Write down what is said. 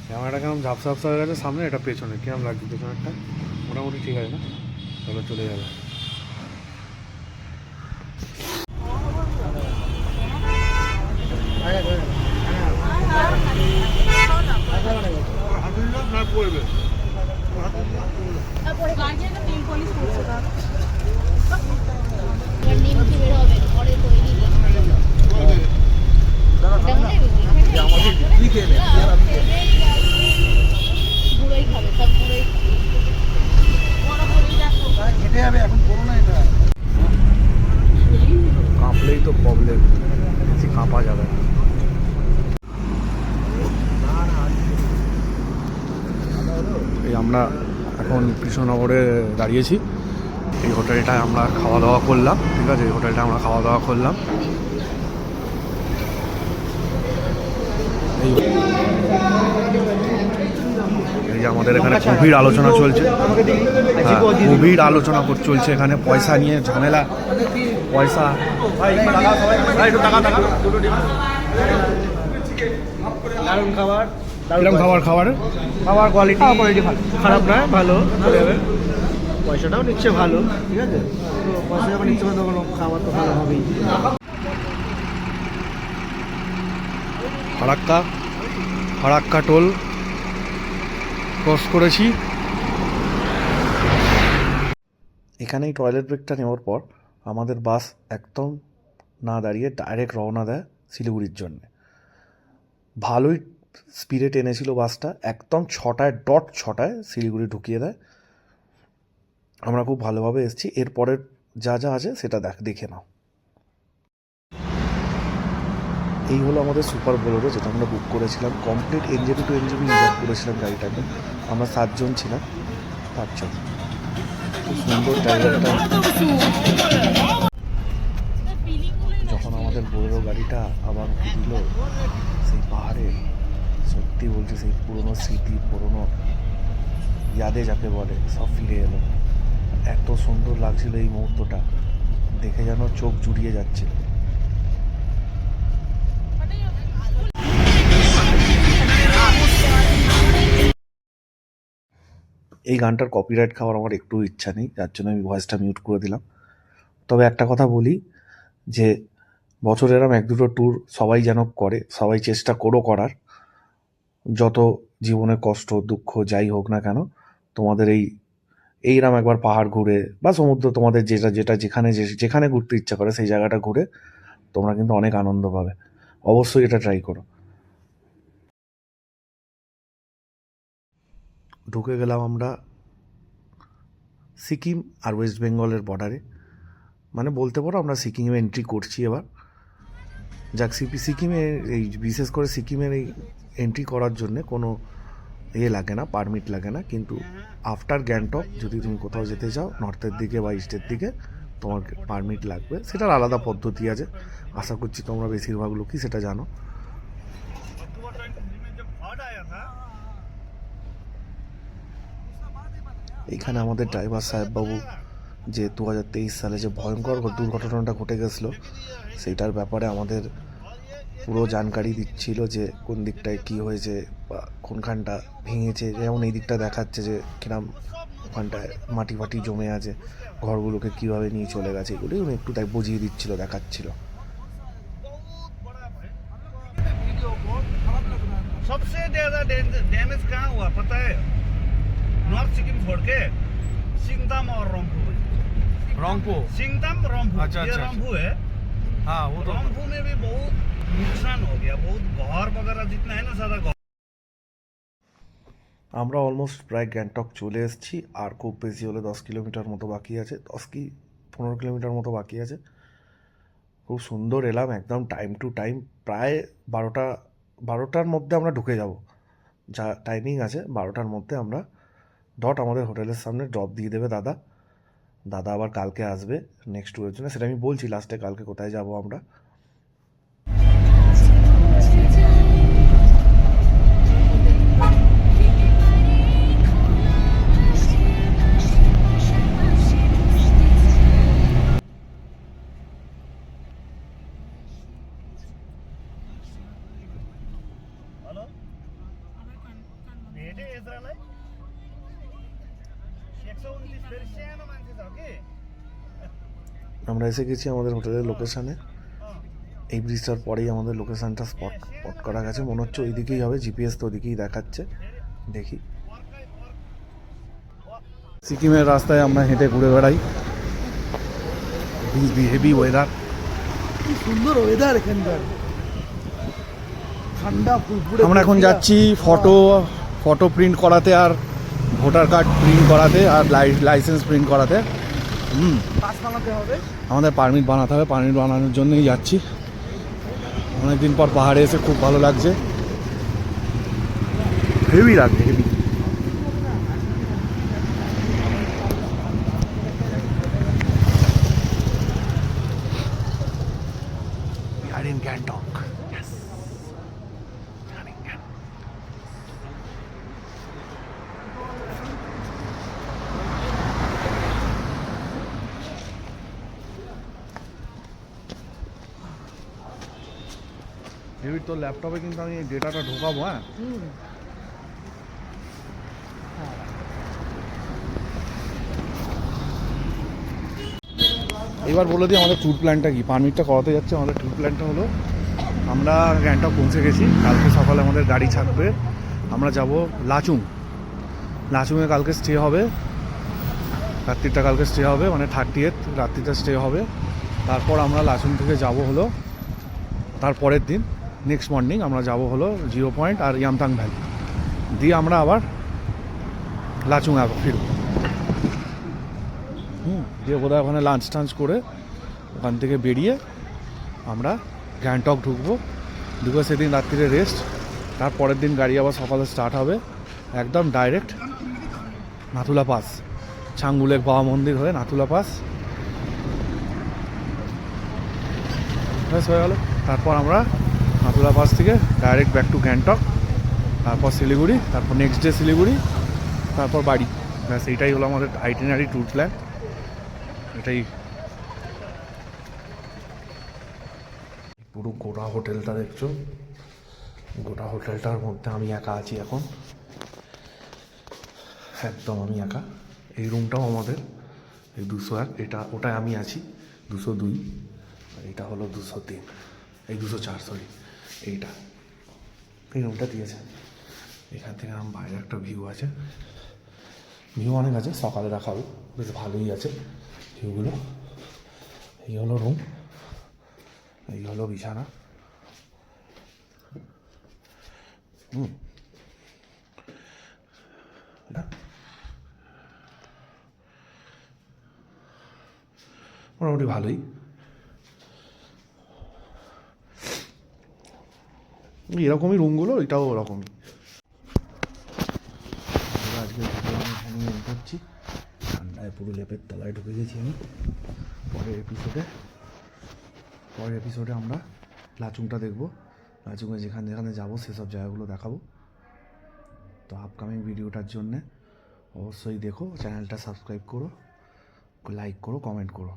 ক্যামেরাটা কেমন ঝাপসা ঝাপসা হয়ে গেছে সামনে, এটা পেছনে কেমন লাগছে পেছনেরটা? মোটামুটি ঠিক আছে না? চলো চলে যাবে। কাঁপলেই তো প্রবলেম, বেশি কাঁপা যাবে না। এই আমরা এখন কৃষ্ণনগরে দাঁড়িয়েছি। এই হোটেলটায় আমরা খাওয়া দাওয়া করলাম, ঠিক আছে? এই হোটেলটা আমরা খাওয়া দাওয়া করলাম। এই যে আমাদের এখানে গভীর আলোচনা চলছে, গভীর আলোচনা চলছে এখানে, পয়সা নিয়ে ঝামেলা। পয়সা দারুণ খাবার, কিরম খাবার? খাবার কোয়ালিটি ভালো, খারাপ নয়, ভালো চলে যাবে। পয়সাটাও নিচ্ছে ভালো, ঠিক আছে? তো পয়সা যখন নিচ্ছে তখন খাবার তো ভালো হবেই। ফারাক্কা টোল ক্রস করেছি। এখানেই টয়লেট ব্রেকটা নেওয়ার পর আমাদের বাস একদম না দাঁড়িয়ে ডাইরেক্ট রওনা দেয় শিলিগুড়ির জন্য। ভালোই স্পিডে টেনেছিল বাসটা, একদম 6টায় শিলিগুড়ি ঢুকিয়ে দেয়। আমরা খুব ভালোভাবে এসেছি। এরপরের যা যা আছে সেটা দেখে নাও। এই হলো আমাদের সুপার বোলেরো, যেটা আমরা বুক করেছিলাম। Complete NJP to NJP reserve করেছিলাম গাড়িটাকে। আমরা 7 জন ছিলাম, 5 জন। খুব সুন্দর ড্রাইভারটা। যখন আমাদের বোলেরো গাড়িটা আবার দিল সেই পাহাড়ে, সত্যি বলছি সেই পুরনো স্মৃতি, পুরনো ইয়াদে যাকে বলে, সব ফিরে এলো। এত সুন্দর লাগছিল এই মুহূর্তটা, দেখে যেন চোখ জুড়িয়ে যাচ্ছিল। এই গানটার কপিরাইট খাওয়ার আমার একটু ইচ্ছা নেই, যার জন্য আমি ভয়েসটা মিউট করে দিলাম। তবে একটা কথা বলি যে বছরে এরম 1-2টো ট্যুর সবাই যেন করে, সবাই চেষ্টা করার। যত জীবনে কষ্ট দুঃখ যাই হোক না কেন, তোমাদের এইরকম একবার পাহাড় ঘুরে বা সমুদ্র, তোমাদের যেখানে ঘুরতে ইচ্ছা করে সেই জায়গাটা ঘুরে তোমরা কিন্তু অনেক আনন্দ পাবে। অবশ্যই এটা ট্রাই করো। ঢুকে গেলাম আমরা সিকিম আর ওয়েস্ট বেঙ্গলের বর্ডারে। মানে বলতে পারো আমরা সিকিমে এন্ট্রি করছি এবার। যাক, সিকিমে এই বিশেষ করে সিকিমের এই এন্ট্রি করার জন্যে কোনো লাগে না, পারমিট লাগে না। কিন্তু আফটার গ্যাংটক যদি তুমি কোথাও যেতে চাও নর্থের দিকে বা ইস্টের দিকে, তোমার পারমিট লাগবে। সেটার আলাদা পদ্ধতি আছে, আশা করছি তোমরা বেশিরভাগ লোকই সেটা জানো। এইখানে আমাদের ড্রাইভার সাহেববাবু যে 2023 সালে যে ভয়ঙ্কর দুর্ঘটনাটা ঘটে গেছিলো, সেইটার ব্যাপারে আমাদের পুরো জানকারি দিচ্ছিল যে কোন দিকটায় কী হয়েছে বা কোনখানটা ভেঙেছে। যেমন এই দিকটা দেখাচ্ছে যে কিরম ওখানটায় মাটি ফাটি জমে আছে, ঘরগুলোকে কীভাবে নিয়ে চলে গেছে, এগুলোই উনি একটু বুঝিয়ে দিচ্ছিল, দেখাচ্ছিল। सबसे ज्यादा डैमेज कहाँ हुआ पता है? नॉर्थ सिक्किम छोड़ के सिंगताम और रंगपू। सिंगताम रंगपू, ये रंगपू है। हाँ, वो तो रंगपू में भी बहुत नुकसान हो गया, बहुत घर वगैरह जितना है ना सारा घर। আমরা অলমোস্ট প্রায় গ্যাংটক চলে এসেছি। আর খুব বেশি হলে 10 কিলোমিটার মতো বাকি আছে, 15 কিলোমিটার মতো বাকি আছে। খুব সুন্দর এলাম, একদম টাইম টু টাইম। প্রায় 12টার মধ্যে আমরা ঢুকে যাব, যা টাইমিং আছে 12টার মধ্যে আমরা আমাদের হোটেলের সামনে ড্রপ দিয়ে দেবে দাদা আবার কালকে আসবে নেক্সট ট্যুরের জন্য। সেটা আমি বলছি লাস্টে, কালকে কোথায় যাব আমরা। भेटे यसरालाई 129 फेरि सानो मान्छे छ कि আমরা এসে গেছি আমাদের হোটেলের লোকেশানে। এই ব্রিজটার পরেই আমাদের লোকেশানটা স্পট করা গেছে, মনে হচ্ছে ওই দিকেই হবে, জিপিএস তো ওদিকেই দেখাচ্ছে। দেখি সিকিমের রাস্তায় আমরা হেঁটে ঘুরে বেড়াই, হেভি ওয়েদার, কি সুন্দর ওয়েদার এখানকার, ঠান্ডা ফুরফুরে। আমরা এখন যাচ্ছি ফটো প্রিন্ট করাতে আর ভোটার কার্ড প্রিন্ট করাতে আর লাইসেন্স প্রিন্ট করাতে। পাস বানাতে হবে, আমাদের পারমিট বানাতে হবে, পারমিট বানানোর জন্যই যাচ্ছি। অনেকদিন পর পাহাড়ে এসে খুব ভালো লাগছে, হেভি লাগছে, heavy. in Gangtok. Yes. Heavy. তো ল্যাপটপে কিন্তু আমি এই ডেটাটা ঢোকাবো। হ্যাঁ, এবার বলে দিই আমাদের ট্যুর প্ল্যানটা কি। পারমিটটা করাতে যাচ্ছে, আমাদের ট্যুর প্ল্যানটা হলো আমরা গ্যাংটক পৌঁছে গেছি, কালকে সকালে আমাদের গাড়ি ছাড়বে, আমরা যাব লাচুংয়ে কালকে স্টে হবে, রাত্রিটা কালকে স্টে হবে, মানে 30th রাত্রিটা স্টে হবে। তারপর আমরা লাচুং থেকে যাব হলো তারপরের দিন নেক্সট মর্নিং আমরা যাব হলো 0 পয়েন্ট আর ইয়ামথাং ভ্যালি, দিয়ে আমরা আবার লাচুং ফিরব। দিয়ে বোধহয় ওখানে লাঞ্চ টাঞ্চ করে ওখান থেকে বেরিয়ে আমরা গ্যাংটক ঢুকবো, সেদিন রাত্রিরে রেস্ট, তারপরের দিন গাড়ি আবার সকালে স্টার্ট হবে, একদম ডাইরেক্ট নাথুলা পাস, ছাঙ্গুলেক বাবা মন্দির হয়ে নাথুলা পাস হয়ে গেল। তারপর আমরা নাথুলা পাস থেকে ডাইরেক্ট ব্যাক টু গ্যাংটক, তারপর শিলিগুড়ি, তারপর নেক্সট ডে শিলিগুড়ি, তারপর বাড়ি। ব্যাস এইটাই হলো আমাদের আইটিনারি ট্যুর প্ল্যান। এটাই পুরো গোটা হোটেলটা দেখছো, গোটা হোটেলটার মধ্যে আমি একা আছি এখন, একদম আমি একা। এই রুমটাও আমাদের, এই 201, এটা ওটায় আমি আছি 202, এটা হলো 203, এই 204 সরি, এইটা এই রুমটা দিয়েছে। এখান থেকে আমার বাইরে একটা ভিউ আছে, ভিউ অনেক আছে, সকালে রাখাবো, বেশ ভালোই আছে ভিউগুলো। এই হলো রুম, এই হলো বিছানা। মোটামুটি ভালোই। এরকমই রুমগুলো, এটাও ওরকমই। আজকে আমি করছি, ঠান্ডায় পুরো লেপের তলায় ঢুকে গেছি আমি। পরের এপিসোডে আমরা লাচুংটা দেখবো, লাচুংয়ে যেখানে যেখানে যাবো সেসব জায়গাগুলো দেখাবো। তো আপকামিং ভিডিওটার জন্যে অবশ্যই দেখো, চ্যানেলটা সাবস্ক্রাইব করো, লাইক করো, কমেন্ট করো।